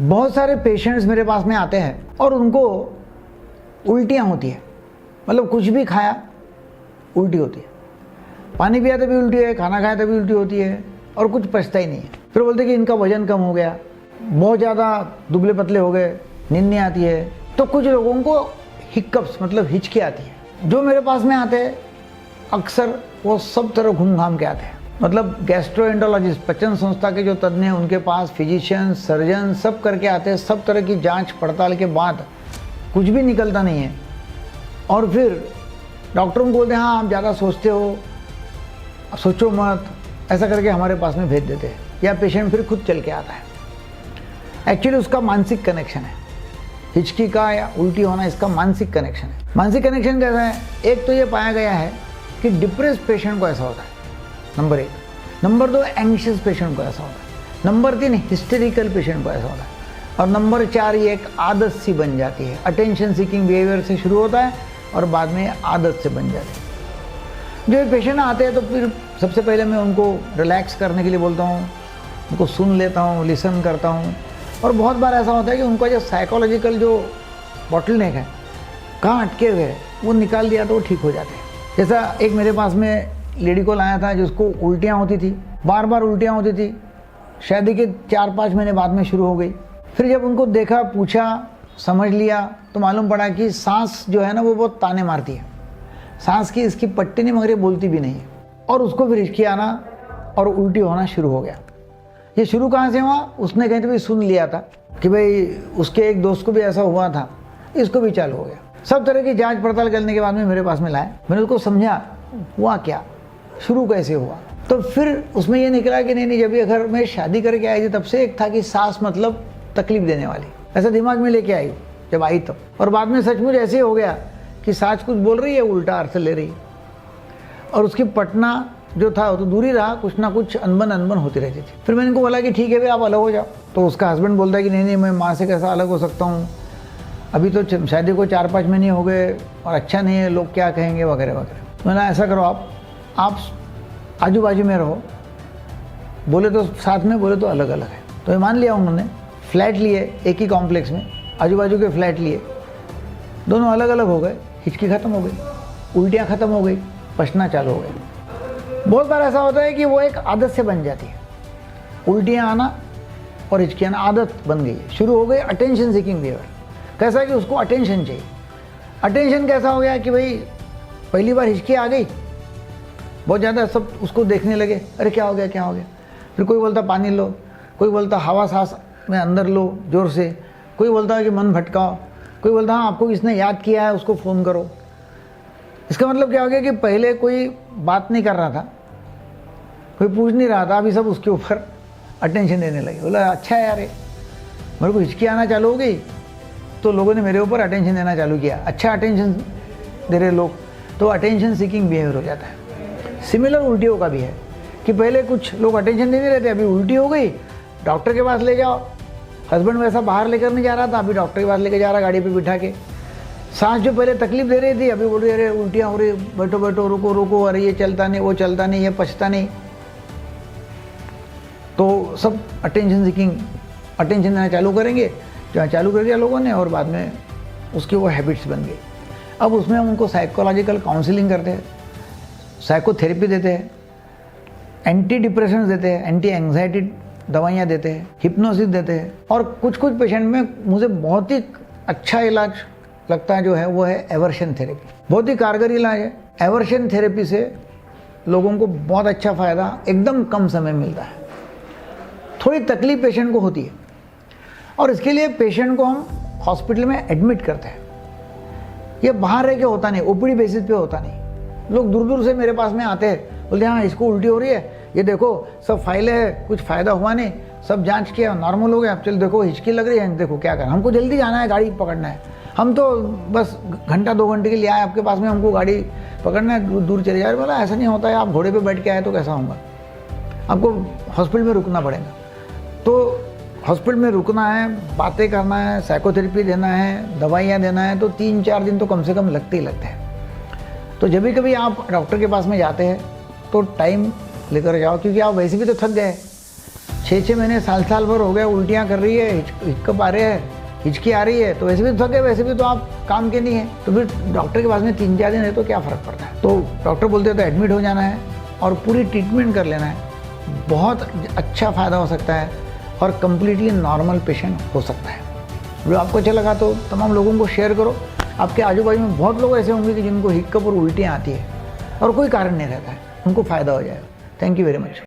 बहुत सारे पेशेंट्स मेरे पास में आते हैं और उनको उल्टियाँ होती है, मतलब कुछ भी खाया उल्टी होती है, पानी पिया तभी उल्टी है, खाना खाया तभी उल्टी होती है और कुछ पचता ही नहीं है। फिर बोलते कि इनका वजन कम हो गया, बहुत ज़्यादा दुबले पतले हो गए, नींद नहीं आती है। तो कुछ लोगों को हिक्कप्स मतलब हिचकी आती है। जो मेरे पास में आते हैं अक्सर वो सब तरह घूम घाम के आते हैं, मतलब गैस्ट्रोएंटरोलॉजिस्ट, पाचन संस्था के जो तज्ञ हैं उनके पास फिजिशियन, सर्जन सब करके आते हैं। सब तरह की जांच पड़ताल के बाद कुछ भी निकलता नहीं है और फिर डॉक्टर उनको बोलते हैं हाँ आप ज़्यादा सोचते हो, सोचो मत, ऐसा करके हमारे पास में भेज देते हैं या पेशेंट फिर खुद चल के आता है। एक्चुअली उसका मानसिक कनेक्शन है, हिचकी का या उल्टी होना इसका मानसिक कनेक्शन है। मानसिक कनेक्शन कैसा है? एक तो ये पाया गया है कि डिप्रेस पेशेंट को ऐसा होता है, नंबर 1। नंबर 2 एंग्शियस पेशेंट को ऐसा होता है। नंबर 3 हिस्टेरिकल पेशेंट को ऐसा होता है। और नंबर 4 ये एक आदत सी बन जाती है, अटेंशन सीकिंग बिहेवियर से शुरू होता है और बाद में आदत से बन जाती है। जो ये पेशेंट आते हैं तो फिर सबसे पहले मैं उनको रिलैक्स करने के लिए बोलता हूँ, उनको सुन लेता हूँ, लिसन करता हूँ। और बहुत बार ऐसा होता है कि उनका जो साइकोलॉजिकल जो बॉटलनेक है, कहाँ अटके हुए हैं, वो निकाल दिया तो वो ठीक हो जाते हैं। जैसा एक मेरे पास में लेडी को लाया था जिसको उल्टियाँ होती थी, बार बार उल्टियाँ होती थी, शादी के 4-5 महीने बाद में शुरू हो गई। फिर जब उनको देखा, पूछा, समझ लिया तो मालूम पड़ा कि सांस जो है ना वो बहुत ताने मारती है, सांस की इसकी पट्टी नहीं, मगर ये बोलती भी नहीं है। और उसको फिर हिचकी आना और उल्टी होना शुरू हो गया। ये शुरू कहाँ से हुआ? उसने कहीं तो भी सुन लिया था कि भाई उसके एक दोस्त को भी ऐसा हुआ था, इसको भी चालू हो गया। सब तरह की जांच पड़ताल करने के बाद में मेरे पास में लाए, मैंने उसको समझा हुआ क्या, शुरू कैसे हुआ। तो फिर उसमें ये निकला कि नहीं जब ये घर में शादी करके आई थी तब से एक था कि सांस मतलब तकलीफ देने वाली, ऐसा दिमाग में लेके आई जब आई तब। और बाद में सचमुच ऐसे हो गया कि सांस कुछ बोल रही है, उल्टा अर्थ ले रही है। और उसकी पटना जो था वो तो दूर ही रहा, कुछ ना कुछ अनबन होती रहती थी। फिर मैंने इनको बोला कि ठीक है भाई आप अलग हो जाओ। तो उसका हस्बैंड बोलता है कि नहीं मैं माँ से कैसा अलग हो सकता हूँ, अभी तो शादी को 4-5 महीने हो गए और अच्छा नहीं है, लोग क्या कहेंगे वगैरह वगैरह। मैंने ऐसा करो आप आजू बाजू में रहो, बोले तो साथ में, बोले तो अलग अलग है। तो ये मान लिया उन्होंने, फ्लैट लिए एक ही कॉम्प्लेक्स में, आजू बाजू के फ्लैट लिए, दोनों अलग अलग हो गए, हिचकी ख़त्म हो गई, उल्टियाँ ख़त्म हो गई, पचना चालू हो गया। बहुत बार ऐसा होता है कि वो एक आदत से बन जाती है, उल्टियाँ आना और हिचकी आना आदत बन गई है, शुरू हो गई अटेंशन सीकिंग बिहेवियर। कैसा है कि उसको अटेंशन चाहिए। अटेंशन कैसा हो गया कि भाई पहली बार हिचकी आ गई, बहुत ज़्यादा सब उसको देखने लगे, अरे क्या हो गया क्या हो गया। फिर कोई बोलता पानी लो, कोई बोलता हवा सांस में अंदर लो ज़ोर से, कोई बोलता है कि मन भटकाओ, कोई बोलता हाँ आपको किसने याद किया है उसको फ़ोन करो। इसका मतलब क्या हो गया कि पहले कोई बात नहीं कर रहा था, कोई पूछ नहीं रहा था, अभी सब उसके ऊपर अटेंशन देने लगे। बोला अच्छा है यार, मेरे को हिचकी आना चालू हो गई तो लोगों ने मेरे ऊपर अटेंशन देना चालू किया, अच्छा अटेंशन दे रहे लोग, तो अटेंशन सीकिंग बिहेवियर हो जाता है। सिमिलर उल्टियों का भी है कि पहले कुछ लोग अटेंशन देने रहते, अभी उल्टी हो गई, डॉक्टर के पास ले जाओ। हस्बैंड वैसा बाहर लेकर नहीं जा रहा था, अभी डॉक्टर के पास लेकर जा रहा, गाड़ी पे बिठा के। सांस जो पहले तकलीफ दे रही थी, अभी बोल रही अरे उल्टियाँ हो रही, बैठो बैठो, रुको रुको, अरे ये चलता नहीं, वो चलता नहीं, ये पचता नहीं। तो सब अटेंशन सीकिंग, अटेंशन देना चालू करेंगे, जहाँ चालू कर दिया लोगों ने और बाद में उसकी वो हैबिट्स बन गई। अब उसमें हम उनको साइकोलॉजिकल काउंसलिंग करते हैं, साइकोथेरेपी देते हैं, एंटी डिप्रेशन देते हैं, एंटी एंग्जाइटी दवाइयाँ देते हैं, हिप्नोसिस देते हैं। और कुछ पेशेंट में मुझे बहुत ही अच्छा इलाज लगता है जो है वो है एवर्शन थेरेपी, बहुत ही कारगर इलाज है। एवर्शन थेरेपी से लोगों को बहुत अच्छा फ़ायदा एकदम कम समय मिलता है। थोड़ी तकलीफ पेशेंट को होती है और इसके लिए पेशेंट को हम हॉस्पिटल में एडमिट करते हैं। ये बाहर रह के होता नहीं, ओपीडी बेसिस पे होता नहीं। लोग दूर दूर से मेरे पास में आते हैं, बोलते हैं हाँ इसको उल्टी हो रही है, ये देखो सब फाइलें हैं, कुछ फ़ायदा हुआ नहीं, सब जांच किया नॉर्मल हो गया, अब चल देखो हिचकी लग रही है, देखो क्या करना, हमको जल्दी जाना है, गाड़ी पकड़ना है, हम तो बस घंटा 2 घंटे के लिए आए आपके पास में, हमको गाड़ी पकड़ना है, दूर चले जा रहे। बोला ऐसा नहीं होता है, आप घोड़े पर बैठ के आए तो कैसा होगा, आपको हॉस्पिटल में रुकना पड़ेगा। तो हॉस्पिटल में रुकना है, बातें करना है, साइकोथेरेपी देना है, दवाइयाँ देना है, तो 3-4 दिन तो कम से कम लगते ही लगते हैं। तो जब भी कभी आप डॉक्टर के पास में जाते हैं तो टाइम लेकर जाओ, क्योंकि आप वैसे भी तो थक गए, 6 महीने साल भर हो गया, उल्टियाँ कर रही है, हिचकप आ रहे हैं, हिचकी आ रही है, तो वैसे भी थके, वैसे भी तो आप काम के नहीं है, तो फिर डॉक्टर के पास में 3-4 दिन है तो क्या फ़र्क पड़ता है। तो डॉक्टर बोलते हैं तो एडमिट हो जाना है और पूरी ट्रीटमेंट कर लेना है, बहुत अच्छा फ़ायदा हो सकता है और कम्प्लीटली नॉर्मल पेशेंट हो सकता है। जो आपको अच्छा लगा तो तमाम लोगों को शेयर करो। आपके आजू बाजू में बहुत लोग ऐसे होंगे कि जिनको हिक्कप और उल्टियाँ आती है और कोई कारण नहीं रहता है, उनको फ़ायदा हो जाएगा। Thank you very much.